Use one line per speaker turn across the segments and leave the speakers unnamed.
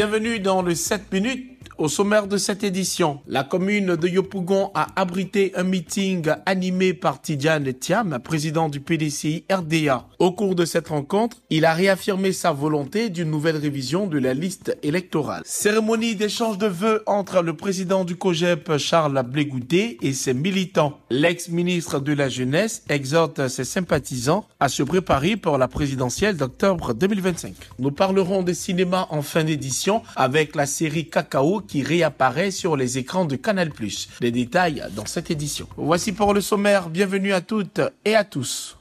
Bienvenue dans le 7 minutes. Au sommaire de cette édition, la commune de Yopougon a abrité un meeting animé par Tidjane Thiam, président du PDCI RDA. Au cours de cette rencontre, il a réaffirmé sa volonté d'une nouvelle révision de la liste électorale. Cérémonie d'échange de vœux entre le président du COJEP, Charles Blegoudé, et ses militants. L'ex-ministre de la Jeunesse exhorte ses sympathisants à se préparer pour la présidentielle d'octobre 2025. Nous parlerons de cinéma en fin d'édition avec la série Cacao qui réapparaît sur les écrans de Canal+. Les détails dans cette édition. Voici pour le sommaire. Bienvenue à toutes et à tous.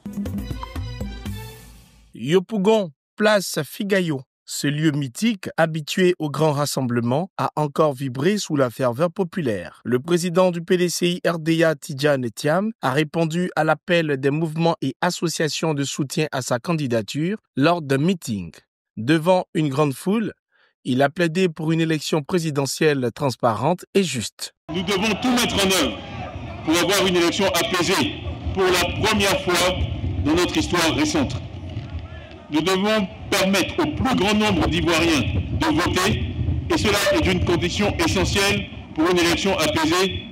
Yopougon, place Figayo. Ce lieu mythique, habitué aux grands rassemblements, a encore vibré sous la ferveur populaire. Le président du PDCI RDA, Tidjane Thiam, a répondu à l'appel des mouvements et associations de soutien à sa candidature lors d'un meeting. Devant une grande foule, il a plaidé pour une élection présidentielle transparente et juste.
Nous devons tout mettre en œuvre pour avoir une élection apaisée pour la première fois dans notre histoire récente. Nous devons permettre au plus grand nombre d'Ivoiriens de voter et cela est une condition essentielle pour une élection apaisée.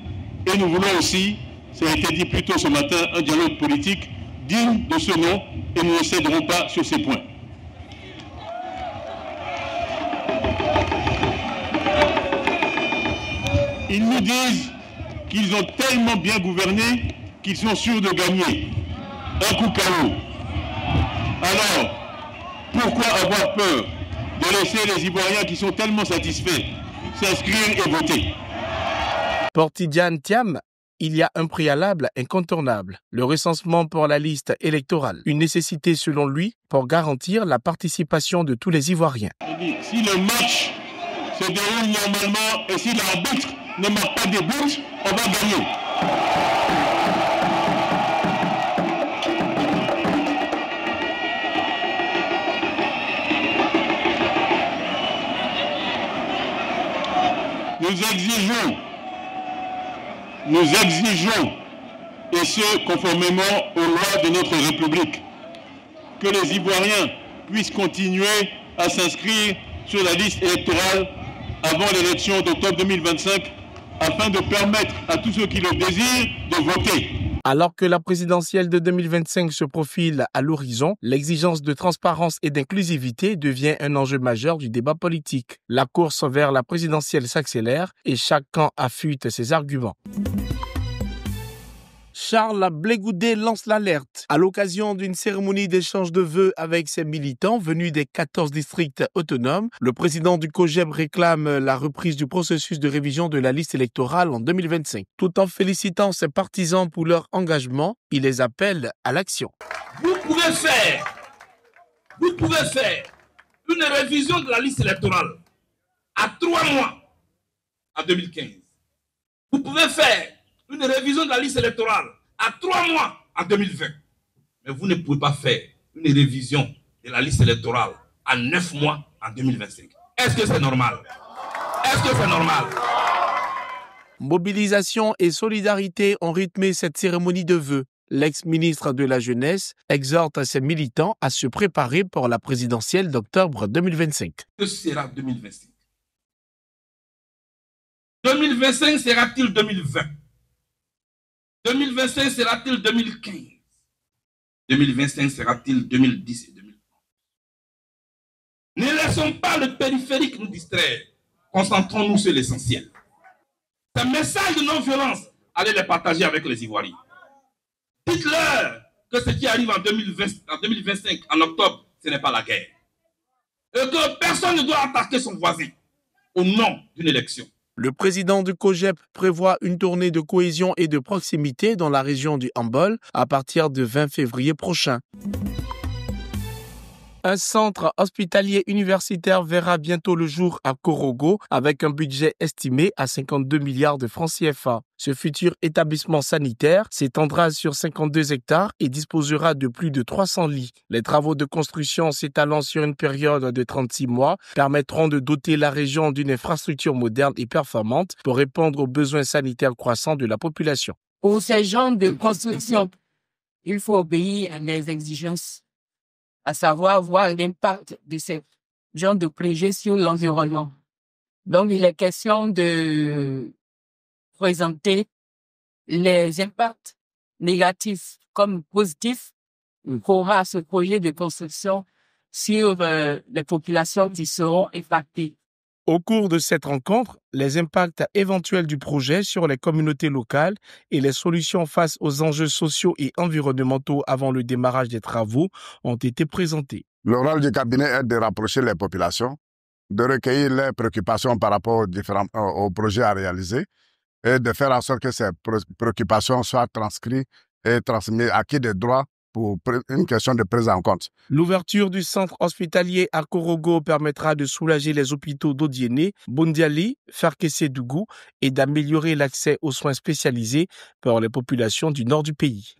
Et nous voulons aussi, ça a été dit plus tôt ce matin, un dialogue politique digne de ce nom et nous ne céderons pas sur ces points. Ils nous disent qu'ils ont tellement bien gouverné qu'ils sont sûrs de gagner. Un coup KO. Alors, pourquoi avoir peur de laisser les Ivoiriens qui sont tellement satisfaits s'inscrire et voter?
Pour Tidjane Thiam, il y a un préalable incontournable, le recensement pour la liste électorale. Une nécessité selon lui pour garantir la participation de tous les Ivoiriens.
Si le match se déroule normalement et si l'arbitre ne marque pas des buts, on va gagner. Nous exigeons, et ce conformément aux lois de notre République, que les Ivoiriens puissent continuer à s'inscrire sur la liste électorale avant l'élection d'octobre 2025, afin de permettre à tous ceux qui le désirent de voter.
Alors que la présidentielle de 2025 se profile à l'horizon, l'exigence de transparence et d'inclusivité devient un enjeu majeur du débat politique. La course vers la présidentielle s'accélère et chaque camp affûte ses arguments. Charles Blegoudé lance l'alerte. À l'occasion d'une cérémonie d'échange de vœux avec ses militants venus des 14 districts autonomes, le président du COJEP réclame la reprise du processus de révision de la liste électorale en 2025. Tout en félicitant ses partisans pour leur engagement, il les appelle à l'action.
Vous pouvez faire une révision de la liste électorale à 3 mois en 2015. Vous pouvez faire une révision de la liste électorale à 3 mois en 2020. Mais vous ne pouvez pas faire une révision de la liste électorale à 9 mois en 2025. Est-ce que c'est normal?
Mobilisation et solidarité ont rythmé cette cérémonie de vœux. L'ex-ministre de la Jeunesse exhorte ses militants à se préparer pour la présidentielle d'octobre 2025.
Que sera 2025? 2025 sera-t-il 2020? 2025 sera-t-il 2015? 2025 sera-t-il 2010 et 2011? Ne laissons pas le périphérique nous distraire. Concentrons-nous sur l'essentiel. Ces messages de non-violence, allez les partager avec les Ivoiriens. Dites-leur que ce qui arrive en 2025, en octobre, ce n'est pas la guerre. Et que personne ne doit attaquer son voisin au nom d'une élection.
Le président du COJEP prévoit une tournée de cohésion et de proximité dans la région du Hambol à partir du 20 février prochain. Un centre hospitalier universitaire verra bientôt le jour à Korogo avec un budget estimé à 52 milliards de francs CFA. Ce futur établissement sanitaire s'étendra sur 52 hectares et disposera de plus de 300 lits. Les travaux de construction s'étalant sur une période de 36 mois permettront de doter la région d'une infrastructure moderne et performante pour répondre aux besoins sanitaires croissants de la population.
Pour ces genres de construction, il faut obéir à des exigences, à savoir voir l'impact de ces genres de projets sur l'environnement. Donc, il est question de présenter les impacts négatifs comme positifs qu'aura ce projet de construction sur les populations qui seront impactées.
Au cours de cette rencontre, les impacts éventuels du projet sur les communautés locales et les solutions face aux enjeux sociaux et environnementaux avant le démarrage des travaux ont été présentés.
Le rôle du cabinet est de rapprocher les populations, de recueillir leurs préoccupations par rapport aux projets à réaliser et de faire en sorte que ces préoccupations soient transcrites et transmises à qui de droit pour une question de prise en compte.
L'ouverture du centre hospitalier à Korogo permettra de soulager les hôpitaux d'Odiéné, Bondiali, Ferkessé-Dougou et d'améliorer l'accès aux soins spécialisés pour les populations du nord du pays.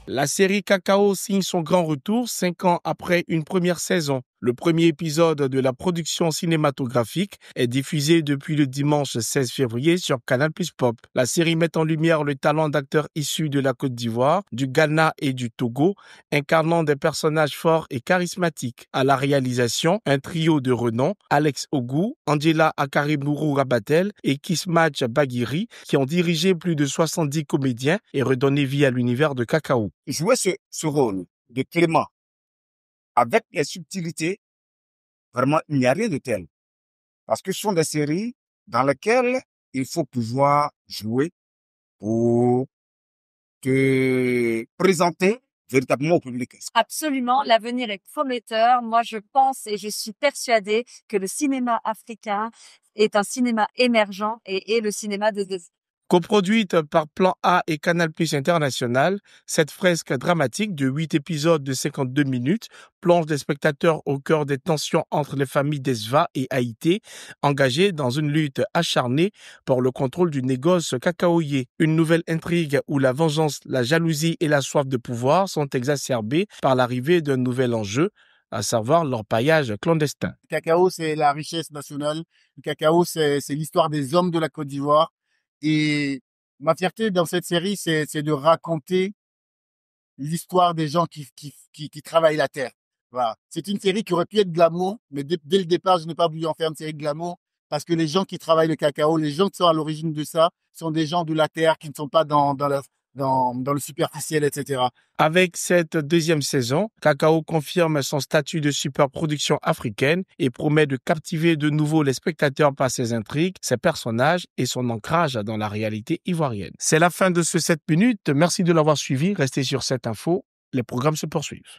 La série Cacao signe son grand retour 5 ans après une première saison. Le premier épisode de la production cinématographique est diffusé depuis le dimanche 16 février sur Canal+ Pop. La série met en lumière le talent d'acteurs issus de la Côte d'Ivoire, du Ghana et du Togo, incarnant des personnages forts et charismatiques. À la réalisation, un trio de renom, Alex Ogou, Angela Akarimuru Rabatel et Kismatch Baguiri, qui ont dirigé plus de 70 comédiens et redonné vie à l'univers de Cacao.
Jouer ce rôle de Clément avec les subtilités, vraiment, il n'y a rien de tel. Parce que ce sont des séries dans lesquelles il faut pouvoir jouer pour te présenter véritablement au public.
Absolument, l'avenir est prometteur. Moi, je pense et je suis persuadée que le cinéma africain est un cinéma émergent et est le cinéma de demain.
Coproduite par Plan A et Canal+ International, cette fresque dramatique de 8 épisodes de 52 minutes plonge les spectateurs au cœur des tensions entre les familles d'Esva et Haïté, engagées dans une lutte acharnée pour le contrôle du négoce cacaoyer. Une nouvelle intrigue où la vengeance, la jalousie et la soif de pouvoir sont exacerbées par l'arrivée d'un nouvel enjeu, à savoir l'orpaillage clandestin.
Le cacao, c'est la richesse nationale. Le cacao, c'est l'histoire des hommes de la Côte d'Ivoire. Et ma fierté dans cette série, c'est de raconter l'histoire des gens qui travaillent la terre. Voilà. C'est une série qui aurait pu être glamour, mais dès le départ, je n'ai pas voulu en faire une série de glamour parce que les gens qui travaillent le cacao, les gens qui sont à l'origine de ça, sont des gens de la terre qui ne sont pas dans le superficiel, etc.
Avec cette deuxième saison, Cacao confirme son statut de superproduction africaine et promet de captiver de nouveau les spectateurs par ses intrigues, ses personnages et son ancrage dans la réalité ivoirienne. C'est la fin de ce 7 minutes. Merci de l'avoir suivi. Restez sur cette info. Les programmes se poursuivent.